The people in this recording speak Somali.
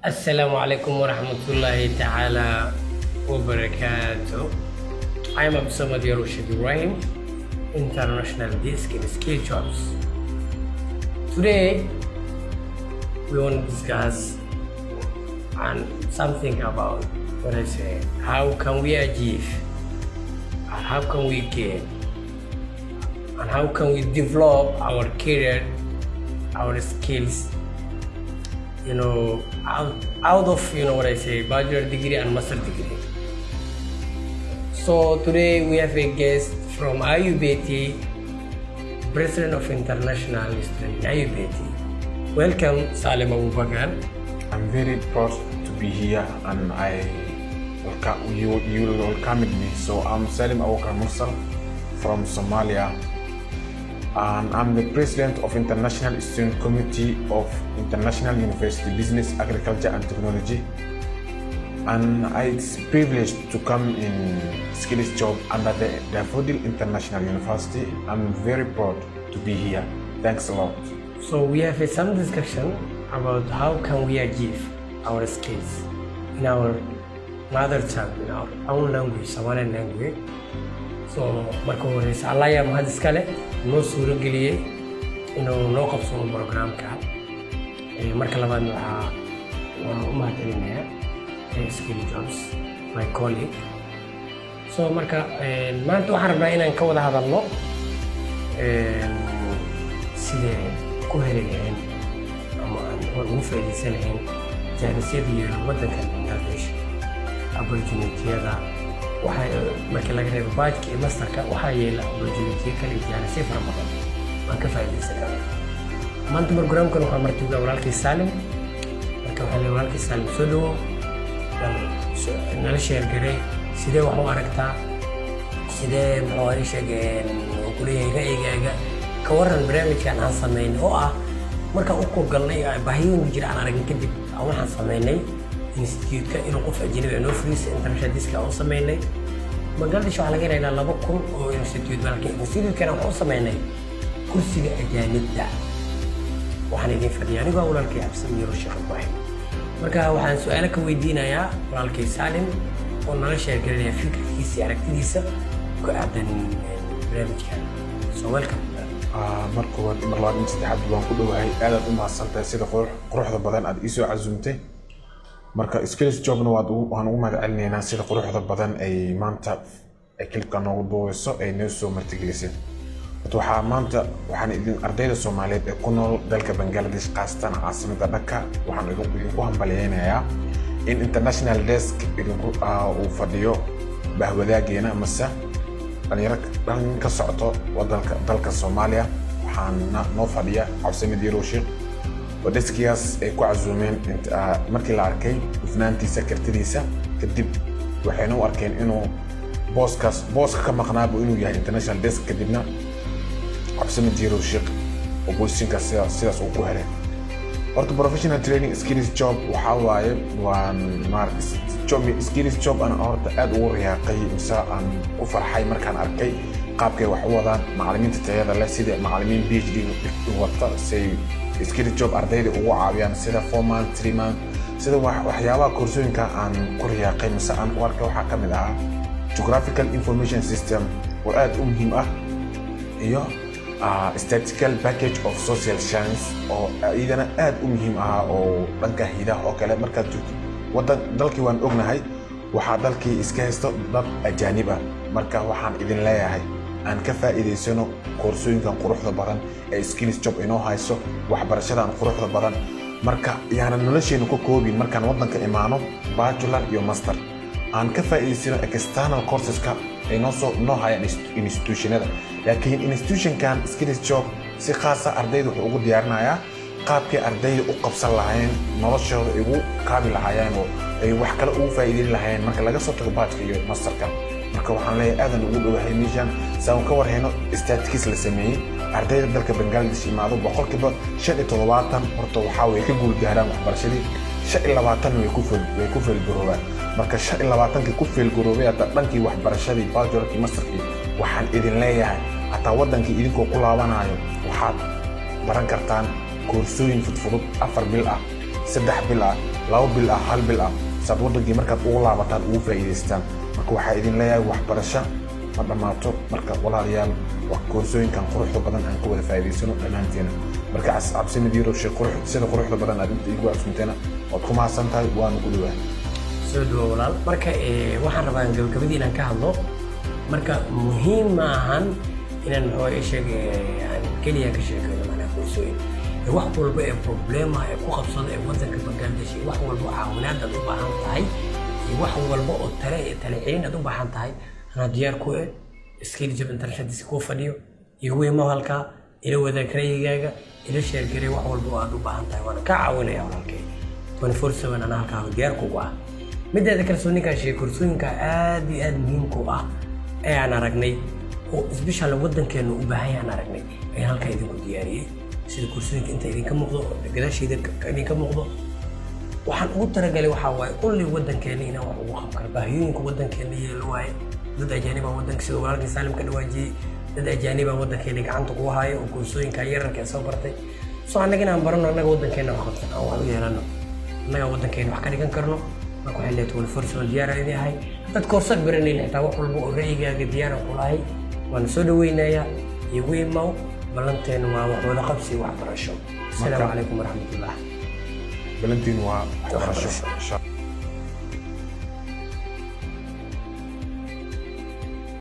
Assalamu alaikum wa rahmatullahi ta'ala wa barakatuh. I am Abdulsamad Yarushid Ibrahim, International Desk in Skill Jobs. Today, we want to discuss on something about how can we achieve, and how can we gain, and how can we develop our career, our skills, out of bachelor degree and master degree. So today we have a guest from IUBT, President of International Student IUBT. Welcome, Salim Abu Bakr. I'm very proud to be here, and you will welcome me. So I'm Salim Abu Bakr Mursal from Somalia, and I'm the President of International Student Committee of International University Business, Agriculture and Technology. And it's a privilege to come in skills job under the Daffodil International University. I'm very proud to be here. Thanks a lot. So we have some discussion about how can we achieve our skills in our mother tongue, in our own language, Somalian language. So marka horeysa Allah ya mahad iskale noo suuro geliyay inuu noo qabsado programka. Marka labaad waxaan u mahadcelinayaa Skill Jobs, my colleague. So marka maanta waxaan rabnaa inaan ka wada hadalno sidee ku heli lahayn ama aan ugu faa'iidaysan lahayn jaanisyada iyo waddankan Bangladesh, opportunity-yada marka laga reebo baajka iyo masterka waxaa yeela opportunity kale iyo jaanisyo fara badan waan ka faa'iidaysan karnaa. maanta programkan waxaa martiga walaalkii Salim. Marka waxaa leeyahay walaalkii Salim soo dhawow, nala sheer garay sidee wax u aragtaa, sidee maxaa sheegeen kuleeyahay ra'yigaaga ka waran barnaamijkan aan sameynay oo ah markaan u koogalnay baahiyoon jira aan aragin kadib waxaan sameynay institute-ka inuu qof ajnabi ah noo furiisa international desk oo sameynay Bangladesh waxaa laga helaa 2,000 oo institute balkii institute-kana waxaan u sameynay kursiga ajaanibta. waxaan idin fadhiyaa anigoo walaalkii Abdulsamad Yarushid Ibrahim. marka waxaan su'aalo ka weydiinayaa walaalkii Salim oo nala sheeganaya fikirkiisa iyo aragtidiisa ku aadan barnaamijkan. So welcome. marka labaad in saddexaad waan ku dhowahay, aad u mahadsantahay sida quruxda badan aad ii soo casuumtay. marka skills jobna waan ugu mahadcelinaynaa sida quruxda badan ay maanta klibka noogu duubeyso ay noo soo martigelisay. waxaan idin ardayda Soomaaliyeed ee ku nool dalka Bangladesh qaasatan caasimadda Dhaka waxaan idinku hambaliyaynayaa in International Desk uu fadhiyo bahwadaageena mase dhalinyaro ka socoto dalka Soomaaliya. waxaan noo fadhiya Abdulsamad Yarushid oo deskiyaas ay ku casuumeen markii la arkay hufnaantiisa kartidiisa kadib waxayna u arkeen inuu booska ka maqnaabo inuu yahay International Desk. kadibna Abdulsamad Yarushid oo boostinka sidaas uu ku helay. horta professional training skills job waxaa waaye skills job aan horta aad ugu riyaaqay mise aan ku farxay markaan arkay qaabkay wax u wadaan macallimiinta tayada leh sida macallimiin PhD wata say skills job ardayda ugu caawiyaan sida 4 month 3 month sida waxyaabaha koorsooyinka aan ku riyaaqay mise aan u arkay waxaa ka mid ah geographical information system oo aad u muhiim ah iyo statistical package of social science oo iyadana aad u muhiim ah oo dhanka hidaha oo kale. markaad joogto dalkii waan ognahay waxaa dalkii iska haysto dad ajaanib ah. marka waxaan idin leeyahay aan ka faa'iidaysano koorsooyinkan quruxda badan ee skills job inoo hayso waxbarashadan quruxda badan. marka yaana nolosheena ku koobin markaan waddanka imaano bachelor iyo master aan ka faa'iidaysano external courseska ay noo hayaan institutionada. laakiin institutionkan skills job si khaasa ardayda wuxuu ugu diyaarinayaa qaabkii ardayda u qabsan lahayn noloshooda ugu kaabi lahaayeen oo ay wax kale ugu faa'iideyn lahayn marka laga soo tago bachelor iyo masterka. marka waxaan leeyahay aadan ugu dhowahay meeshan saan ka warhayno statistics la sameeyay ardayda dalka Bangladesh imaado boqolkiiba 75 horta waxaa way ka guul gaaraan waxbarashadii 25 way ku feelgaroobaan. marka 25 ku feelgaroobay dhankii waxbarashadii bachelorkii masterkii waxaan idin leeyahay hataa waddankii idinkoo ku laabanayo waxaad baran kartaan koorsooyin fudfudud 4 bil ah 3 bil ah laba bil ah hal bil ah saad wadankii markaad ugu laabataan ugu faa'iidaystaan marka waxaa idin leeyahay waxbarasho ma dhammaato marka walaalayaal wax koorsooyinkan quruxda badan aan ka wada faa'iidaysano dhammaanteena marka cabsi madiiro shay sida quruxda badan aad inta igu cusubteena waad ku mahadsan tahay waana ku dhawaa soo dhawo walaal marka waxaan rabaa gabagabadii inaan ka hadlo marka muhiim ma ahan inaan keliya ka sheekayno macnaha koorsooyin wax walba ee problema ee ku qabsada ee wadanka Bangladesh wax walba caawinaad aad u baahan tahay wax walba oo tale celin aad u baahan tahay أنا دياركو إسكيل جب إنترنت ديسكو فديو يهوي مهلكا إلى وذا كريه إلى شيء كريه وحول بوادو بان تايوان كعاونة يا ولكن 24/7 أنا هلكا دياركو مدة ذكر سوني كشيء كرسون كأدي مهمكو أنا رجني وإسبيش على ودن كانوا وبهاي أنا رجني هلكا يدكو دياري سيد كرسون أنت إذا كم مقضى كذا شيء إذا كم مقضى waxaan ugu talagalay waxa waay kulli wadankeena wax ugu qabkar baahiyooyinka wadankeena yeelwaay dad ajaanib ah wadanka sida walaalkii Saalim ka dhawaajiyay dad ajaanib ah wadankeena gacanta ku hayo oo kursooyinka yararka soo bartay soo anagana aan barano anaga wadankeena wax qabsan aan wax yeelano anaga wadankeena wax ka dhigan karno marka waxay leedahay fursad diyaar ah inahay dad koorsad baranayna xitaa wax walba oo ra'yigaaga diyaar ku lahay waan soo dhaweynayaa iyagu imaw balanteena waa wax wada qabsi wax barasho assalaamu calaykum waraxmatullaah بلنتين وحرشة